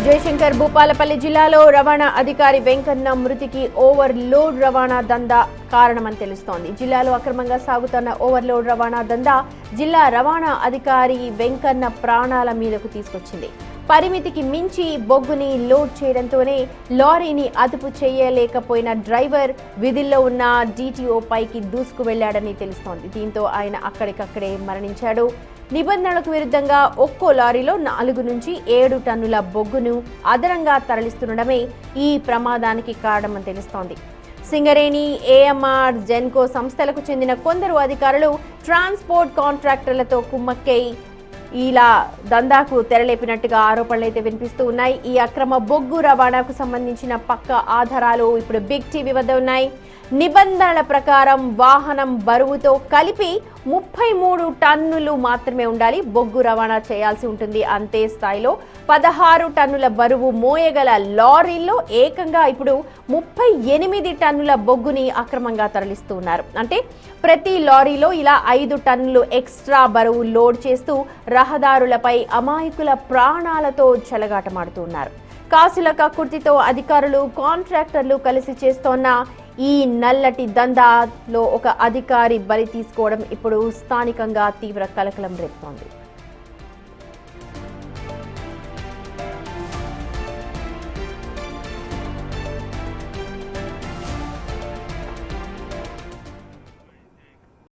జయశంకర్ భూపాలపల్లి జిల్లాలో రవాణా అధికారి వెంకన్న మృతికి ఓవర్లోడ్ రవాణా దందా కారణమని తెలుస్తోంది. జిల్లాలో అక్రమంగా సాగుతున్న ఓవర్లోడ్ రవాణా దందా జిల్లా రవాణా అధికారి వెంకన్న ప్రాణాల మీదకు తీసుకొచ్చింది. పరిమితికి మించి బొగ్గుని లోడ్ చేయడంతోనే లారీని అదుపు చేయలేకపోయిన డ్రైవర్ విధుల్లో ఉన్న DTO పైకి దూసుకు వెళ్లాడని తెలుస్తోంది. దీంతో ఆయన అక్కడికక్కడే మరణించాడు. నిబంధనలకు విరుద్ధంగా ఒక్కో లారీలో 4 నుంచి 7 టన్నుల బొగ్గును అదనంగా తరలిస్తుండడమే ఈ ప్రమాదానికి కారణమని తెలుస్తోంది. సింగరేణి, AMR, జెన్కో సంస్థలకు చెందిన కొందరు అధికారులు ట్రాన్స్పోర్ట్ కాంట్రాక్టర్లతో కుమ్మక్కై ఇలా దందాకు తెరలేపినట్టుగా ఆరోపణలైతే వినిపిస్తూ ఉన్నాయి. ఈ అక్రమ బొగ్గు రవాణాకు సంబంధించిన పక్క ఆధారాలు ఇప్పుడు బిగ్ టీవీ వద్ద ఉన్నాయి. నిబంధనల ప్రకారం వాహనం బరువుతో కలిపి 33 టన్నులు మాత్రమే ఉండాలి. బొగ్గు రవాణా చేయాల్సి ఉంటుంది. అంతే స్థాయిలో 16 టన్నుల బరువు మోయగల లారీల్లో ఏకంగా ఇప్పుడు 38 టన్నుల బొగ్గుని అక్రమంగా తరలిస్తూ ఉన్నారు. అంటే ప్రతి లారీలో ఇలా 5 టన్నులు ఎక్స్ట్రా బరువు లోడ్ చేస్తూ రహదారులపై అమాయకుల ప్రాణాలతో చెలగాటమాడుతున్నారు. కాసుల కక్కుర్తితో అధికారులు, కాంట్రాక్టర్లు కలిసి చేస్తోన్న ఈ నల్లటి దందాలో ఒక అధికారి బలి తీసుకోవడం ఇప్పుడు స్థానికంగా తీవ్ర కలకలం రేపుతోంది.